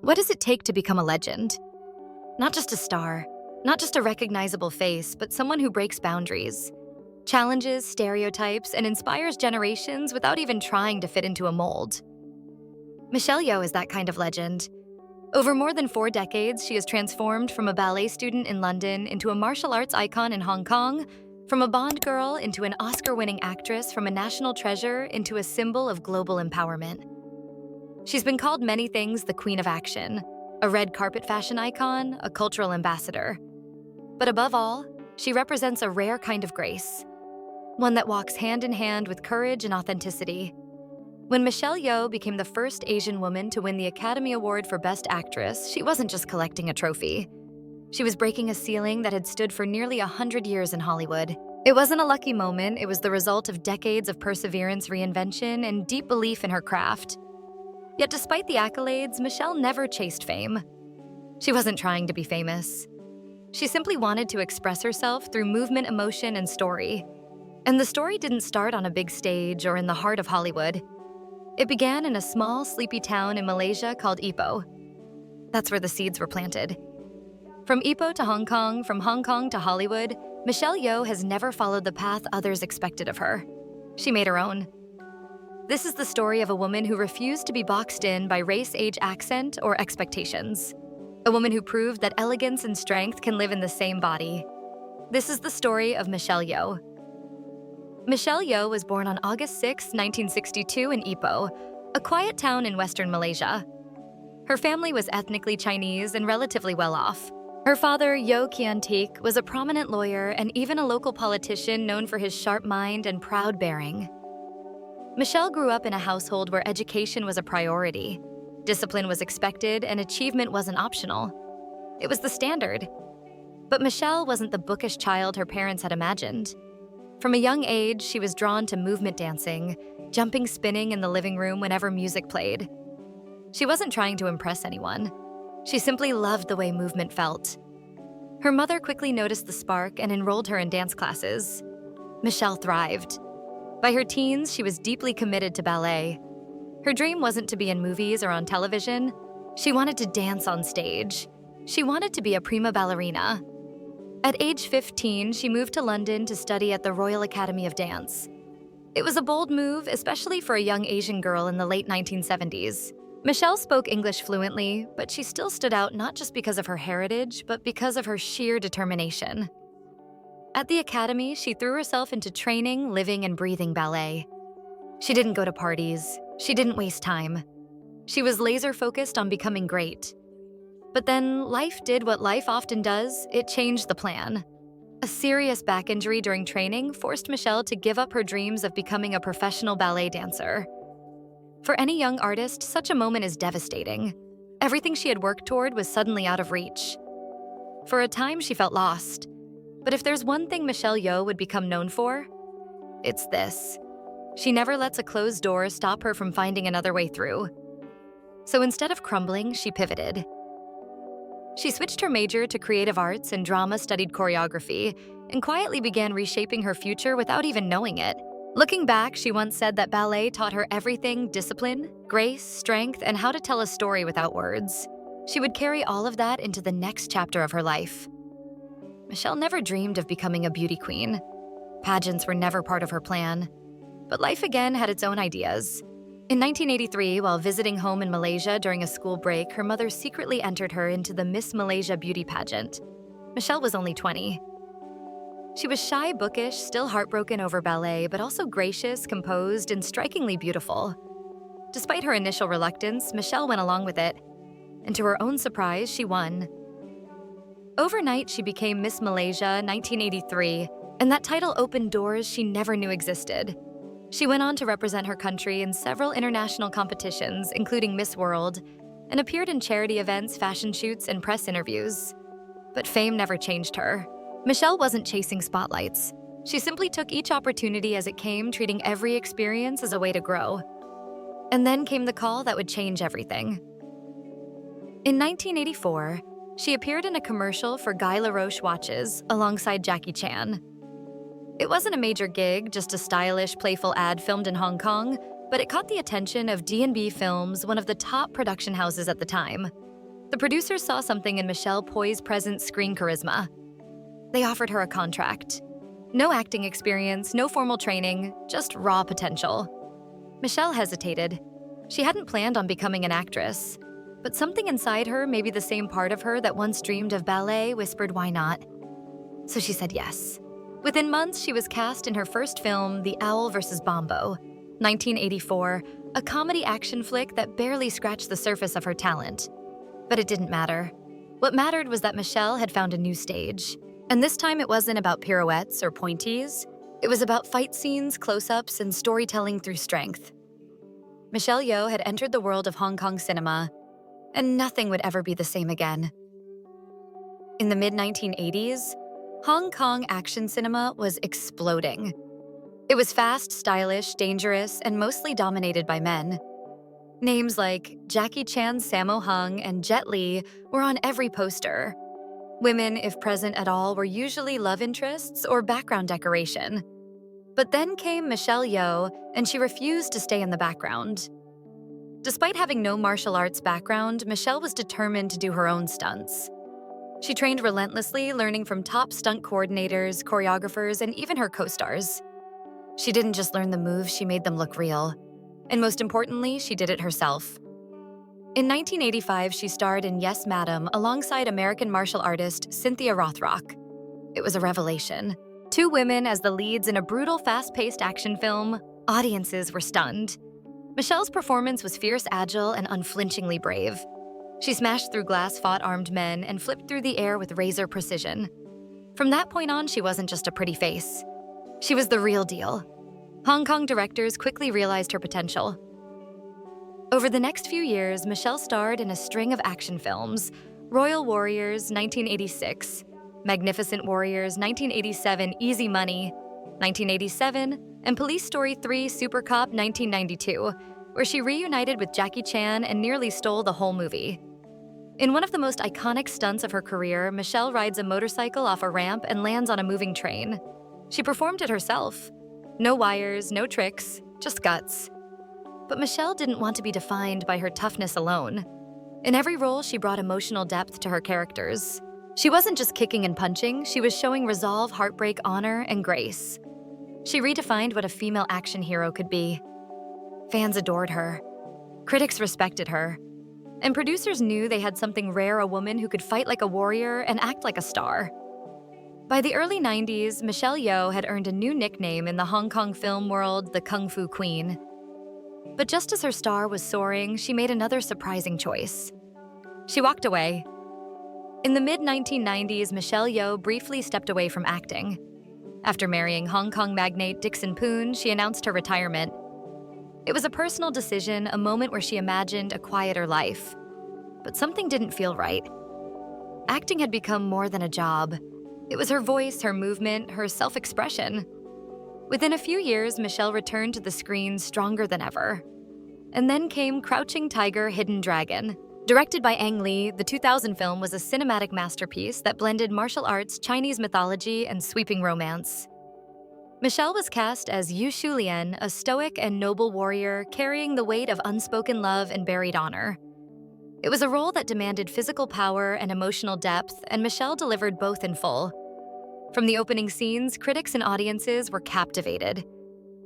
What does it take to become a legend? Not just a star, not just a recognizable face, but someone who breaks boundaries, challenges stereotypes, and inspires generations without even trying to fit into a mold. Michelle Yeoh is that kind of legend. Over more than 4 decades, she has transformed from a ballet student in London into a martial arts icon in Hong Kong, from a Bond girl into an Oscar-winning actress, from a national treasure into a symbol of global empowerment. She's been called many things: the Queen of Action, a red carpet fashion icon, a cultural ambassador. But above all, she represents a rare kind of grace, one that walks hand in hand with courage and authenticity. When Michelle Yeoh became the first Asian woman to win the Academy Award for Best Actress, she wasn't just collecting a trophy. She was breaking a ceiling that had stood for nearly 100 years in Hollywood. It wasn't a lucky moment, it was the result of decades of perseverance, reinvention, and deep belief in her craft. Yet despite the accolades, Michelle never chased fame. She wasn't trying to be famous. She simply wanted to express herself through movement, emotion, and story. And the story didn't start on a big stage or in the heart of Hollywood. It began in a small, sleepy town in Malaysia called Ipoh. That's where the seeds were planted. From Ipoh to Hong Kong, from Hong Kong to Hollywood, Michelle Yeoh has never followed the path others expected of her. She made her own. This is the story of a woman who refused to be boxed in by race, age, accent, or expectations. A woman who proved that elegance and strength can live in the same body. This is the story of Michelle Yeoh. Michelle Yeoh was born on August 6, 1962 in Ipoh, a quiet town in western Malaysia. Her family was ethnically Chinese and relatively well-off. Her father, Yeoh, was a prominent lawyer and even a local politician known for his sharp mind and proud bearing. Michelle grew up in a household where education was a priority. Discipline was expected and achievement wasn't optional. It was the standard. But Michelle wasn't the bookish child her parents had imagined. From a young age, she was drawn to movement dancing, jumping, spinning in the living room whenever music played. She wasn't trying to impress anyone. She simply loved the way movement felt. Her mother quickly noticed the spark and enrolled her in dance classes. Michelle thrived. By her teens, she was deeply committed to ballet. Her dream wasn't to be in movies or on television. She wanted to dance on stage. She wanted to be a prima ballerina. At age 15, she moved to London to study at the Royal Academy of Dance. It was a bold move, especially for a young Asian girl in the late 1970s. Michelle spoke English fluently, but she still stood out not just because of her heritage, but because of her sheer determination. At the academy, she threw herself into training, living, and breathing ballet. She didn't go to parties. She didn't waste time. She was laser-focused on becoming great. But then life did what life often does. It changed the plan. A serious back injury during training forced Michelle to give up her dreams of becoming a professional ballet dancer. For any young artist, such a moment is devastating. Everything she had worked toward was suddenly out of reach. For a time, she felt lost. But if there's one thing Michelle Yeoh would become known for, it's this. She never lets a closed door stop her from finding another way through. So instead of crumbling, she pivoted. She switched her major to creative arts and drama, studied choreography, and quietly began reshaping her future without even knowing it. Looking back, she once said that ballet taught her everything: discipline, grace, strength, and how to tell a story without words. She would carry all of that into the next chapter of her life. Michelle never dreamed of becoming a beauty queen. Pageants were never part of her plan. But life again had its own ideas. In 1983, while visiting home in Malaysia during a school break, her mother secretly entered her into the Miss Malaysia beauty pageant. Michelle was only 20. She was shy, bookish, still heartbroken over ballet, but also gracious, composed, and strikingly beautiful. Despite her initial reluctance, Michelle went along with it. And to her own surprise, she won. Overnight, she became Miss Malaysia 1983, and that title opened doors she never knew existed. She went on to represent her country in several international competitions, including Miss World, and appeared in charity events, fashion shoots, and press interviews. But fame never changed her. Michelle wasn't chasing spotlights. She simply took each opportunity as it came, treating every experience as a way to grow. And then came the call that would change everything. In 1984, she appeared in a commercial for Guy Laroche watches alongside Jackie Chan. It wasn't a major gig, just a stylish, playful ad filmed in Hong Kong, but it caught the attention of D&B Films, one of the top production houses at the time. The producers saw something in Michelle Poy's present screen charisma. They offered her a contract. No acting experience, no formal training, just raw potential. Michelle hesitated. She hadn't planned on becoming an actress, but something inside her, maybe the same part of her that once dreamed of ballet, whispered, why not? So she said yes. Within months, she was cast in her first film, The Owl vs. Bombo, 1984, a comedy action flick that barely scratched the surface of her talent. But it didn't matter. What mattered was that Michelle had found a new stage. And this time it wasn't about pirouettes or pointies. It was about fight scenes, close-ups, and storytelling through strength. Michelle Yeoh had entered the world of Hong Kong cinema, and nothing would ever be the same again. In the mid-1980s, Hong Kong action cinema was exploding. It was fast, stylish, dangerous, and mostly dominated by men. Names like Jackie Chan's Sammo Hung and Jet Li were on every poster. Women, if present at all, were usually love interests or background decoration. But then came Michelle Yeoh, and she refused to stay in the background. Despite having no martial arts background, Michelle was determined to do her own stunts. She trained relentlessly, learning from top stunt coordinators, choreographers, and even her co-stars. She didn't just learn the moves, she made them look real. And most importantly, she did it herself. In 1985, she starred in Yes, Madam alongside American martial artist Cynthia Rothrock. It was a revelation. Two women as the leads in a brutal, fast-paced action film. Audiences were stunned. Michelle's performance was fierce, agile, and unflinchingly brave. She smashed through glass, fought armed men, and flipped through the air with razor precision. From that point on, she wasn't just a pretty face. She was the real deal. Hong Kong directors quickly realized her potential. Over the next few years, Michelle starred in a string of action films: Royal Warriors, 1986, Magnificent Warriors, 1987, Easy Money, 1987, and Police Story 3, Super Cop, 1992, where she reunited with Jackie Chan and nearly stole the whole movie. In one of the most iconic stunts of her career, Michelle rides a motorcycle off a ramp and lands on a moving train. She performed it herself. No wires, no tricks, just guts. But Michelle didn't want to be defined by her toughness alone. In every role, she brought emotional depth to her characters. She wasn't just kicking and punching, she was showing resolve, heartbreak, honor, and grace. She redefined what a female action hero could be. Fans adored her. Critics respected her. And producers knew they had something rare: a woman who could fight like a warrior and act like a star. By the early 90s, Michelle Yeoh had earned a new nickname in the Hong Kong film world, the Kung Fu Queen. But just as her star was soaring, she made another surprising choice. She walked away. In the mid-1990s, Michelle Yeoh briefly stepped away from acting. After marrying Hong Kong magnate Dixon Poon, she announced her retirement. It was a personal decision, a moment where she imagined a quieter life. But something didn't feel right. Acting had become more than a job. It was her voice, her movement, her self-expression. Within a few years, Michelle returned to the screen stronger than ever. And then came Crouching Tiger, Hidden Dragon. Directed by Ang Lee, the 2000 film was a cinematic masterpiece that blended martial arts, Chinese mythology, and sweeping romance. Michelle was cast as Yu Shulian, a stoic and noble warrior carrying the weight of unspoken love and buried honor. It was a role that demanded physical power and emotional depth, and Michelle delivered both in full. From the opening scenes, critics and audiences were captivated.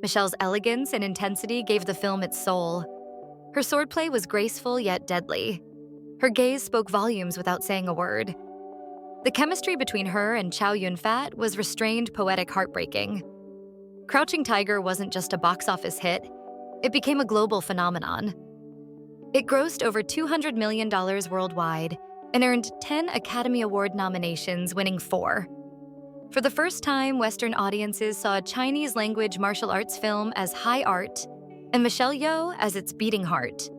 Michelle's elegance and intensity gave the film its soul. Her swordplay was graceful yet deadly. Her gaze spoke volumes without saying a word. The chemistry between her and Chow Yun-fat was restrained, poetic, heartbreaking. Crouching Tiger wasn't just a box office hit, it became a global phenomenon. It grossed over $200 million worldwide and earned 10 Academy Award nominations, winning 4. For the first time, Western audiences saw a Chinese-language martial arts film as high art, and Michelle Yeoh as its beating heart.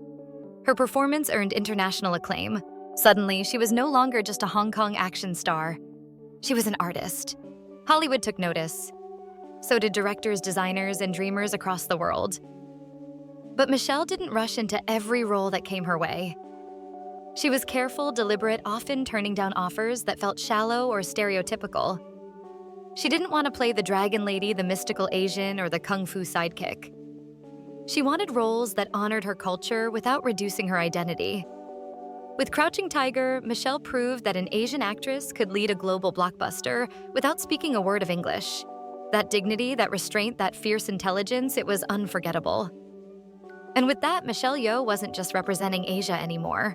Her performance earned international acclaim. Suddenly, she was no longer just a Hong Kong action star. She was an artist. Hollywood took notice. So did directors, designers, and dreamers across the world. But Michelle didn't rush into every role that came her way. She was careful, deliberate, often turning down offers that felt shallow or stereotypical. She didn't want to play the dragon lady, the mystical Asian, or the kung fu sidekick. She wanted roles that honored her culture without reducing her identity. With Crouching Tiger, Michelle proved that an Asian actress could lead a global blockbuster without speaking a word of English. That dignity, that restraint, that fierce intelligence, it was unforgettable. And with that, Michelle Yeoh wasn't just representing Asia anymore.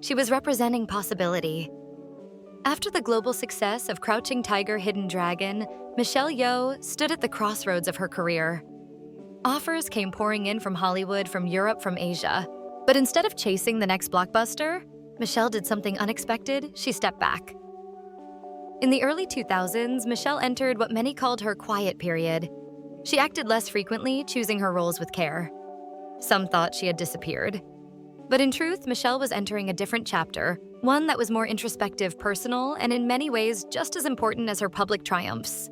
She was representing possibility. After the global success of Crouching Tiger, Hidden Dragon, Michelle Yeoh stood at the crossroads of her career. Offers came pouring in from Hollywood, from Europe, from Asia. But instead of chasing the next blockbuster, Michelle did something unexpected. She stepped back. In the early 2000s, Michelle entered what many called her quiet period. She acted less frequently, choosing her roles with care. Some thought she had disappeared. But in truth, Michelle was entering a different chapter, one that was more introspective, personal, and in many ways just as important as her public triumphs.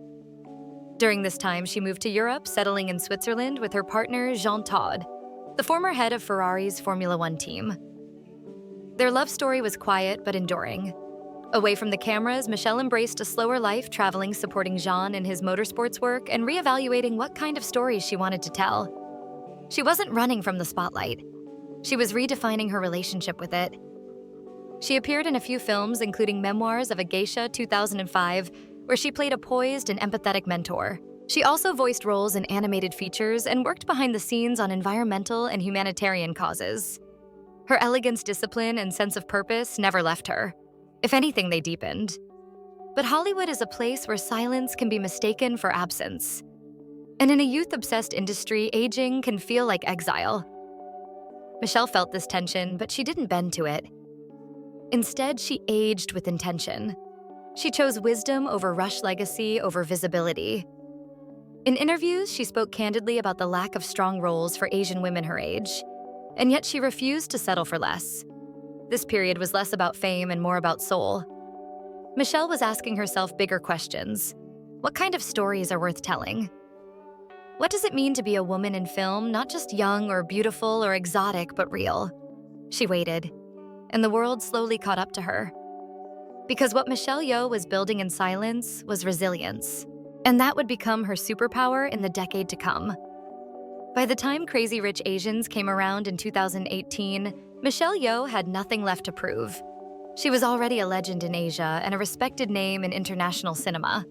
During this time, she moved to Europe, settling in Switzerland with her partner, Jean Todt, the former head of Ferrari's Formula One team. Their love story was quiet but enduring. Away from the cameras, Michelle embraced a slower life, traveling, supporting Jean in his motorsports work, and reevaluating what kind of stories she wanted to tell. She wasn't running from the spotlight. She was redefining her relationship with it. She appeared in a few films, including Memoirs of a Geisha 2005, where she played a poised and empathetic mentor. She also voiced roles in animated features and worked behind the scenes on environmental and humanitarian causes. Her elegance, discipline, and sense of purpose never left her. If anything, they deepened. But Hollywood is a place where silence can be mistaken for absence. And in a youth-obsessed industry, aging can feel like exile. Michelle felt this tension, but she didn't bend to it. Instead, she aged with intention. She chose wisdom over rush, legacy over visibility. In interviews, she spoke candidly about the lack of strong roles for Asian women her age, and yet she refused to settle for less. This period was less about fame and more about soul. Michelle was asking herself bigger questions. What kind of stories are worth telling? What does it mean to be a woman in film, not just young or beautiful or exotic, but real? She waited, and the world slowly caught up to her. Because what Michelle Yeoh was building in silence was resilience, and that would become her superpower in the decade to come. By the time Crazy Rich Asians came around in 2018, Michelle Yeoh had nothing left to prove. She was already a legend in Asia and a respected name in international cinema.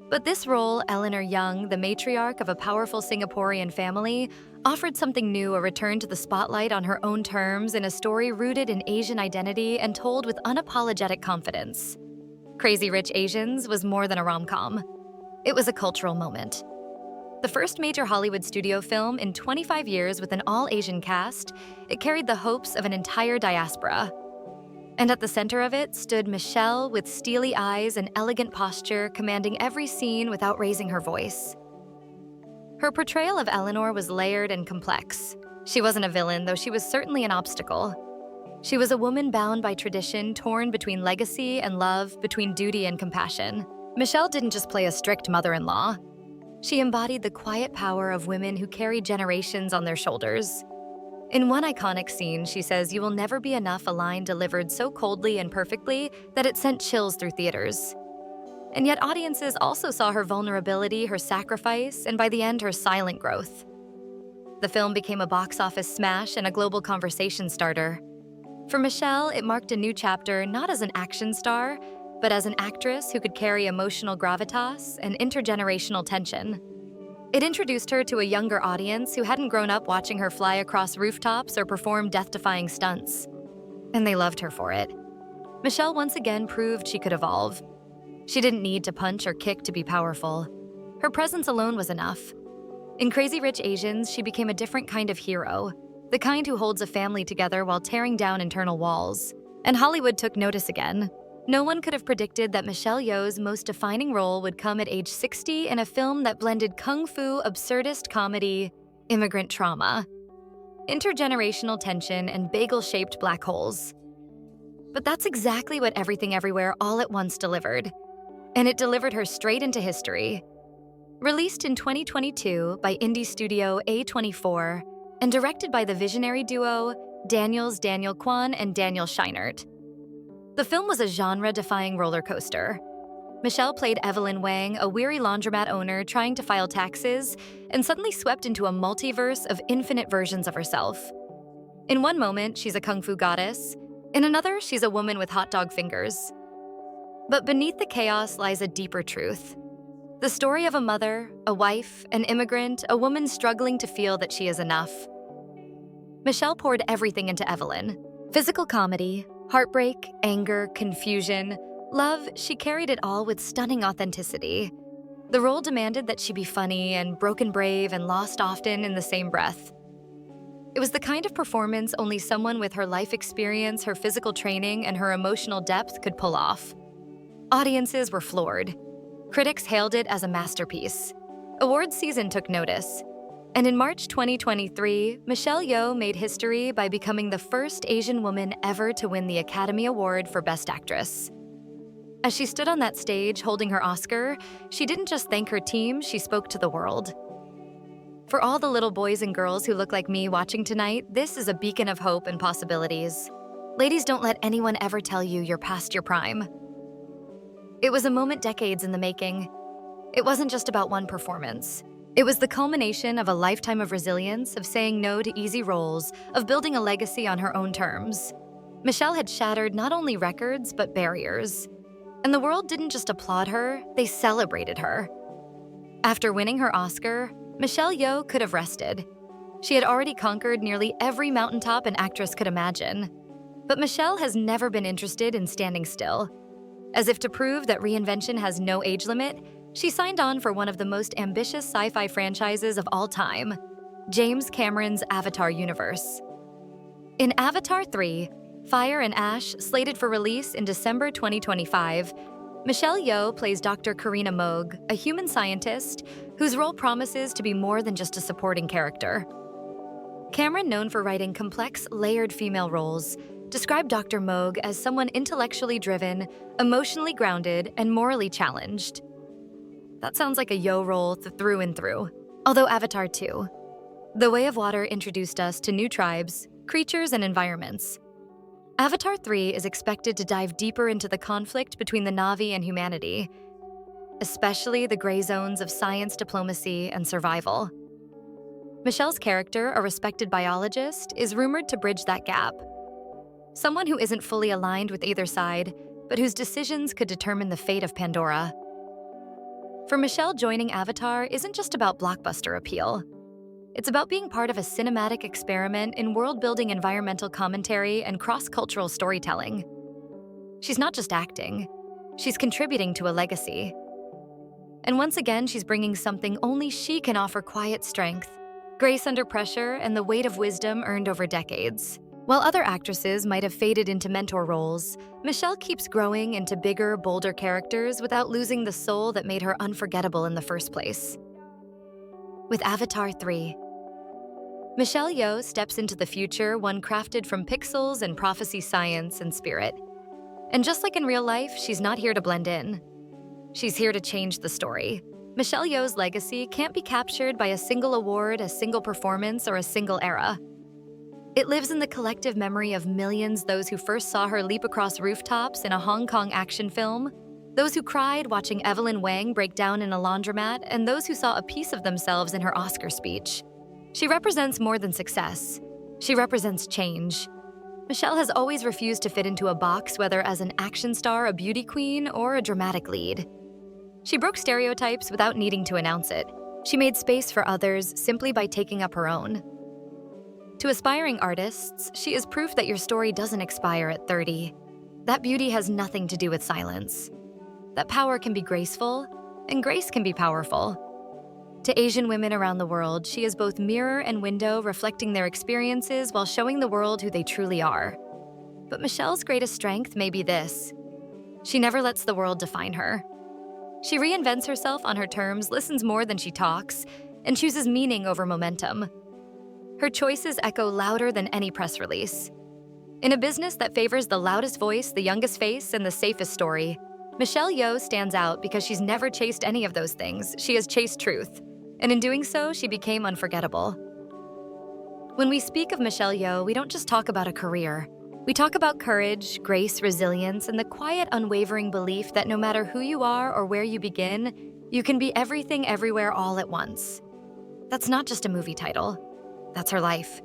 But this role, Eleanor Young, the matriarch of a powerful Singaporean family, offered something new, a return to the spotlight on her own terms in a story rooted in Asian identity and told with unapologetic confidence. Crazy Rich Asians was more than a rom-com. It was a cultural moment. The first major Hollywood studio film in 25 years with an all-Asian cast, it carried the hopes of an entire diaspora. And at the center of it stood Michelle with steely eyes and elegant posture, commanding every scene without raising her voice. Her portrayal of Eleanor was layered and complex. She wasn't a villain, though she was certainly an obstacle. She was a woman bound by tradition, torn between legacy and love, between duty and compassion. Michelle didn't just play a strict mother-in-law. She embodied the quiet power of women who carry generations on their shoulders. In one iconic scene, she says, "You will never be enough," a line delivered so coldly and perfectly that it sent chills through theaters. And yet audiences also saw her vulnerability, her sacrifice, and by the end, her silent growth. The film became a box office smash and a global conversation starter. For Michelle, it marked a new chapter, not as an action star, but as an actress who could carry emotional gravitas and intergenerational tension. It introduced her to a younger audience who hadn't grown up watching her fly across rooftops or perform death-defying stunts. And they loved her for it. Michelle once again proved she could evolve. She didn't need to punch or kick to be powerful. Her presence alone was enough. In Crazy Rich Asians, she became a different kind of hero, the kind who holds a family together while tearing down internal walls. And Hollywood took notice again. No one could have predicted that Michelle Yeoh's most defining role would come at age 60 in a film that blended kung fu, absurdist comedy, immigrant trauma, intergenerational tension, and bagel-shaped black holes. But that's exactly what Everything Everywhere All at Once delivered. And it delivered her straight into history. Released in 2022 by indie studio A24 and directed by the visionary duo Daniel Kwan and Daniel Scheinert. The film was a genre-defying roller coaster. Michelle played Evelyn Wang, a weary laundromat owner trying to file taxes, and suddenly swept into a multiverse of infinite versions of herself. In one moment, she's a kung fu goddess. In another, she's a woman with hot dog fingers. But beneath the chaos lies a deeper truth. The story of a mother, a wife, an immigrant, a woman struggling to feel that she is enough. Michelle poured everything into Evelyn. Physical comedy, heartbreak, anger, confusion, love, she carried it all with stunning authenticity. The role demanded that she be funny and broken brave and lost often in the same breath. It was the kind of performance only someone with her life experience, her physical training, and her emotional depth could pull off. Audiences were floored. Critics hailed it as a masterpiece. Awards season took notice. And in March 2023, Michelle Yeoh made history by becoming the first Asian woman ever to win the Academy Award for Best Actress. As she stood on that stage holding her Oscar, she didn't just thank her team, she spoke to the world. For all the little boys and girls who look like me watching tonight, this is a beacon of hope and possibilities. Ladies, don't let anyone ever tell you you're past your prime. It was a moment decades in the making. It wasn't just about one performance. It was the culmination of a lifetime of resilience, of saying no to easy roles, of building a legacy on her own terms. Michelle had shattered not only records, but barriers. And the world didn't just applaud her, they celebrated her. After winning her Oscar, Michelle Yeoh could have rested. She had already conquered nearly every mountaintop an actress could imagine. But Michelle has never been interested in standing still. As if to prove that reinvention has no age limit, she signed on for one of the most ambitious sci-fi franchises of all time, James Cameron's Avatar universe. In Avatar 3, Fire and Ash, slated for release in December 2025, Michelle Yeoh plays Dr. Karina Moog, a human scientist whose role promises to be more than just a supporting character. Cameron, known for writing complex, layered female roles, described Dr. Moog as someone intellectually driven, emotionally grounded, and morally challenged. That sounds like a Yeoh role through and through. Although Avatar 2, The Way of Water introduced us to new tribes, creatures, and environments. Avatar 3 is expected to dive deeper into the conflict between the Na'vi and humanity, especially the gray zones of science, diplomacy, and survival. Michelle's character, a respected biologist, is rumored to bridge that gap. Someone who isn't fully aligned with either side, but whose decisions could determine the fate of Pandora. For Michelle, joining Avatar isn't just about blockbuster appeal. It's about being part of a cinematic experiment in world-building environmental commentary and cross-cultural storytelling. She's not just acting, she's contributing to a legacy. And once again, she's bringing something only she can offer: quiet strength, grace under pressure, and the weight of wisdom earned over decades. While other actresses might have faded into mentor roles, Michelle keeps growing into bigger, bolder characters without losing the soul that made her unforgettable in the first place. With Avatar 3, Michelle Yeoh steps into the future, one crafted from pixels and prophecy, science, and spirit. And just like in real life, she's not here to blend in. She's here to change the story. Michelle Yeoh's legacy can't be captured by a single award, a single performance, or a single era. It lives in the collective memory of millions, those who first saw her leap across rooftops in a Hong Kong action film, those who cried watching Evelyn Wang break down in a laundromat, and those who saw a piece of themselves in her Oscar speech. She represents more than success. She represents change. Michelle has always refused to fit into a box, whether as an action star, a beauty queen, or a dramatic lead. She broke stereotypes without needing to announce it. She made space for others simply by taking up her own. To aspiring artists, she is proof that your story doesn't expire at 30. That beauty has nothing to do with silence. That power can be graceful, and grace can be powerful. To Asian women around the world, she is both mirror and window, reflecting their experiences while showing the world who they truly are. But Michelle's greatest strength may be this: she never lets the world define her. She reinvents herself on her terms, listens more than she talks, and chooses meaning over momentum. Her choices echo louder than any press release. In a business that favors the loudest voice, the youngest face, and the safest story, Michelle Yeoh stands out because she's never chased any of those things. She has chased truth. And in doing so, she became unforgettable. When we speak of Michelle Yeoh, we don't just talk about a career. We talk about courage, grace, resilience, and the quiet, unwavering belief that no matter who you are or where you begin, you can be everything everywhere all at once. That's not just a movie title. That's her life.